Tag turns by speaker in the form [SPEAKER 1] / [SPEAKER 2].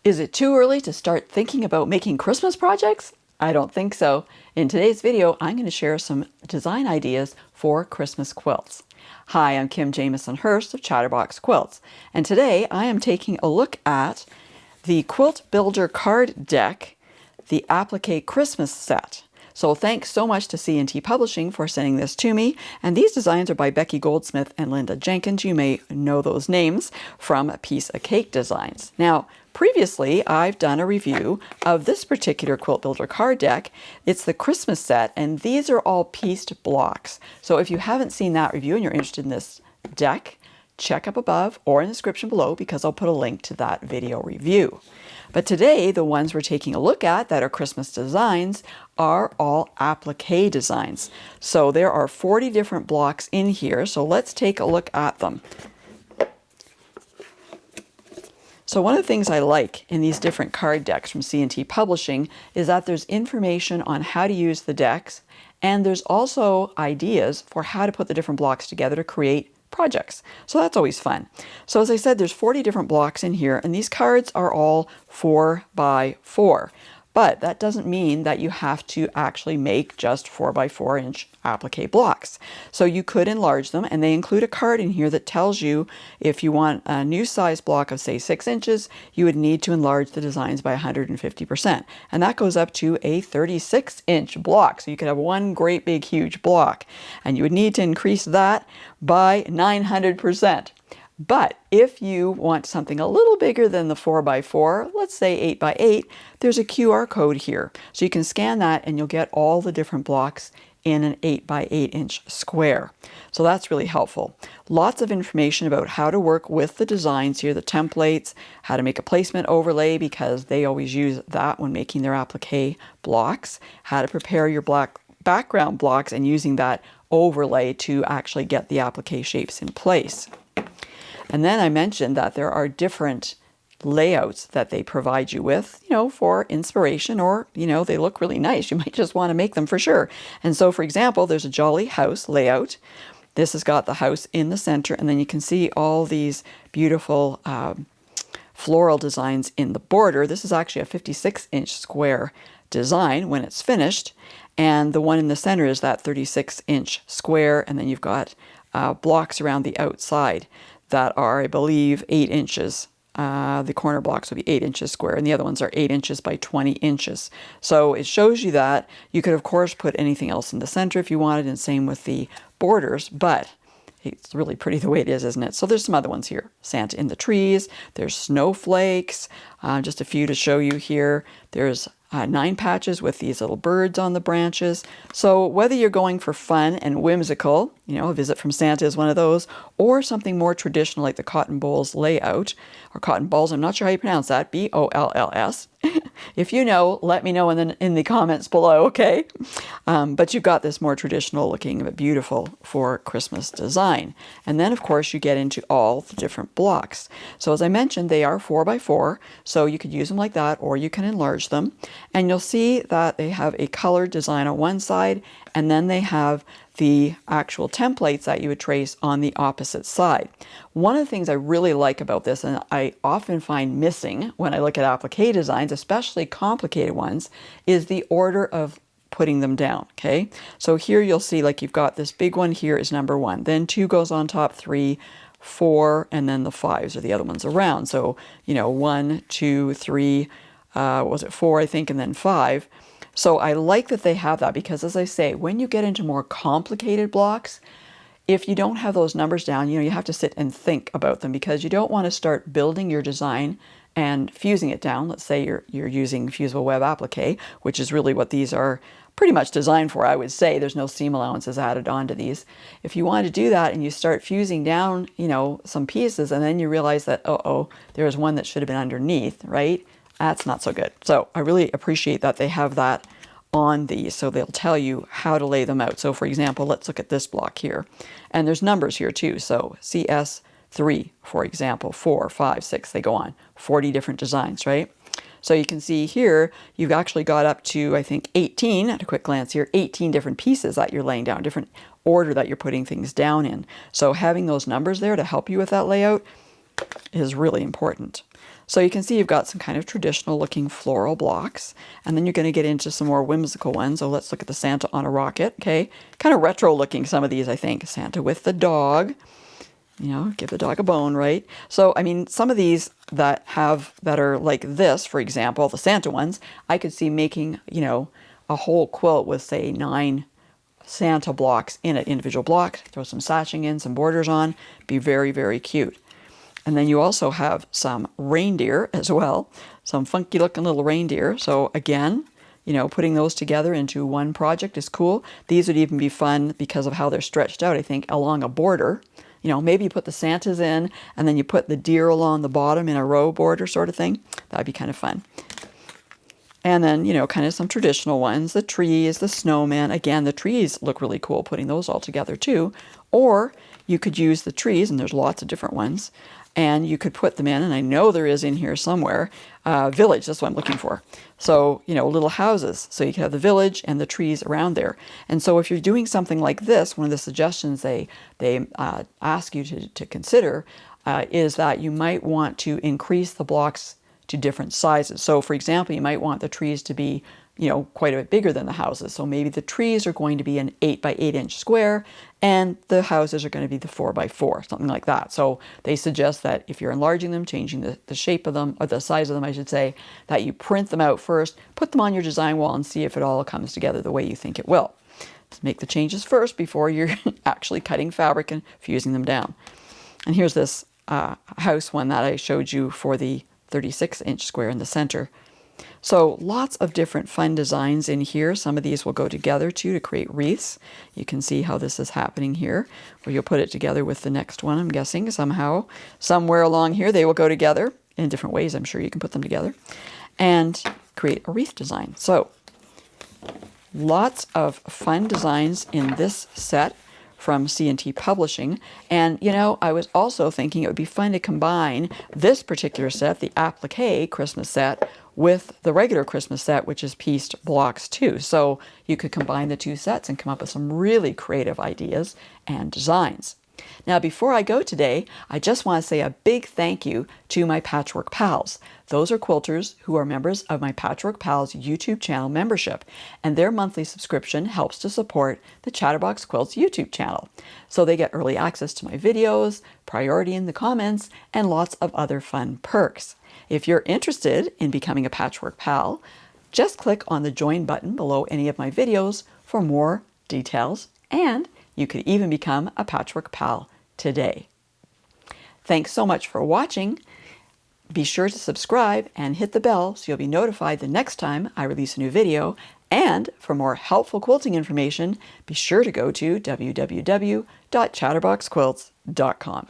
[SPEAKER 1] Is it too early to start thinking about making Christmas projects? I don't think so. In today's video, I'm going to share some design ideas for Christmas quilts. Hi, I'm Kim Jamieson-Hirst of Chatterbox Quilts, and today I am taking a look at the Quilt Builder Card Deck, the Appliqué Christmas set. So thanks so much to C&T Publishing for sending this to me. And these designs are by Becky Goldsmith and Linda Jenkins. You may know those names from Piece of Cake Designs. Now, previously, I've done a review of this particular Quilt Builder card deck. It's the Christmas set, and these are all pieced blocks. So if you haven't seen that review and you're interested in this deck, check up above or in the description below because I'll put a link to that video review. But today, the ones we're taking a look at that are Christmas designs are all applique designs. So there are 40 different blocks in here, so let's take a look at them. So one of the things I like in these different card decks from C&T Publishing is that there's information on how to use the decks, and there's also ideas for how to put the different blocks together to create projects. So that's always fun. So as I said, there's 40 different blocks in here, and these cards are all 4 by 4. But that doesn't mean that you have to actually make just 4 by 4 inch applique blocks. So you could enlarge them, and they include a card in here that tells you if you want a new size block of say 6 inches, you would need to enlarge the designs by 150%. And that goes up to a 36 inch block. So you could have one great big huge block, and you would need to increase that by 900%. But if you want something a little bigger than the 4 by 4, let's say 8 by 8, there's a QR code here. So you can scan that and you'll get all the different blocks in an 8 by 8 inch square. So that's really helpful. Lots of information about how to work with the designs here, the templates, how to make a placement overlay because they always use that when making their applique blocks, how to prepare your black background blocks and using that overlay to actually get the applique shapes in place. And then I mentioned that there are different layouts that they provide you with, for inspiration or, they look really nice. You might just want to make them for sure. And so, for example, there's a Jolly House layout. This has got the house in the center, and then you can see all these beautiful floral designs in the border. This is actually a 56 inch square design when it's finished. And the one in the center is that 36 inch square, and then you've got blocks around the outside that are, I believe, 8 inches. The corner blocks will be 8 inches square, and the other ones are 8 inches by 20 inches. So it shows you that you could, of course, put anything else in the center if you wanted, and same with the borders, but it's really pretty the way it is, isn't it? So there's some other ones here. Santa in the trees, there's snowflakes, just a few to show you here. There's 9 patches with these little birds on the branches. So whether you're going for fun and whimsical, a visit from Santa is one of those, or something more traditional like the cotton bowls layout, or cotton balls, I'm not sure how you pronounce that, B-O-L-L-S. If you know, let me know in the comments below, okay? But you've got this more traditional looking but beautiful for Christmas design. And then, of course, you get into all the different blocks. So as I mentioned, they are 4 by 4, so you could use them like that, or you can enlarge them. And you'll see that they have a colored design on one side, and then they have the actual templates that you would trace on the opposite side. One of the things I really like about this, and I often find missing when I look at applique designs, especially complicated ones, is the order of putting them down, okay? So here you'll see like you've got this big one here is number 1, then 2 goes on top, 3, 4, and then the 5s are the other ones around. So, 1, 2, 3, what was it, 4, I think, and then 5. So I like that they have that because, as I say, when you get into more complicated blocks, if you don't have those numbers down, you have to sit and think about them because you don't want to start building your design and fusing it down. Let's say you're using fusible web applique, which is really what these are pretty much designed for, I would say. There's no seam allowances added onto these. If you want to do that and you start fusing down, some pieces, and then you realize that, there's one that should have been underneath, right? That's not so good. So I really appreciate that they have that on these, so they'll tell you how to lay them out. So for example, let's look at this block here. And there's numbers here too. So CS3, for example, 4, 5, 6, they go on. 40 different designs, right? So you can see here, you've actually got up to, I think, 18, at a quick glance here, 18 different pieces that you're laying down, different order that you're putting things down in. So having those numbers there to help you with that layout is really important. So you can see you've got some kind of traditional looking floral blocks, and then you're going to get into some more whimsical ones. So let's look at the Santa on a rocket. Okay, kind of retro looking, some of these, I think. Santa with the dog, you know, give the dog a bone, right? So I mean, some of these that are like this, for example, the Santa ones, I could see making, you know, a whole quilt with, say, 9 Santa blocks in it, individual blocks, throw some sashing in, some borders on, be very, very cute. And then you also have some reindeer as well, some funky looking little reindeer. So again, you know, putting those together into one project is cool. These would even be fun because of how they're stretched out, I think, along a border. You know, maybe you put the Santas in and then you put the deer along the bottom in a row border sort of thing. That'd be kind of fun. And then, you know, kind of some traditional ones, the trees, the snowman. Again, the trees look really cool, putting those all together too. Or you could use the trees, and there's lots of different ones, and you could put them in, and I know there is in here somewhere, village, that's what I'm looking for. So, you know, little houses. So you could have the village and the trees around there. And so if you're doing something like this, one of the suggestions they ask you to consider is that you might want to increase the blocks to different sizes. So for example, you might want the trees to be, you know, quite a bit bigger than the houses. So maybe the trees are going to be an 8 by 8 inch square and the houses are going to be the 4 by 4, something like that. So they suggest that if you're enlarging them, changing the shape of them, or the size of them, I should say, that you print them out first, put them on your design wall and see if it all comes together the way you think it will. Just make the changes first before you're actually cutting fabric and fusing them down. And here's this house one that I showed you for the 36-inch square in the center. So lots of different fun designs in here. Some of these will go together too to create wreaths. You can see how this is happening here, where you'll put it together with the next one, I'm guessing, somehow. Somewhere along here they will go together in different ways. I'm sure you can put them together and create a wreath design. So lots of fun designs in this set from C&T Publishing. And, you know, I was also thinking it would be fun to combine this particular set, the Appliqué Christmas set, with the regular Christmas set, which is pieced blocks too. So you could combine the two sets and come up with some really creative ideas and designs. Now, before I go today, I just want to say a big thank you to my Patchwork Pals. Those are quilters who are members of my Patchwork Pals YouTube channel membership, and their monthly subscription helps to support the Chatterbox Quilts YouTube channel. So they get early access to my videos, priority in the comments, and lots of other fun perks. If you're interested in becoming a Patchwork Pal, just click on the join button below any of my videos for more details, and you could even become a Patchwork Pal today. Thanks so much for watching. Be sure to subscribe and hit the bell so you'll be notified the next time I release a new video. And for more helpful quilting information, be sure to go to www.chatterboxquilts.com.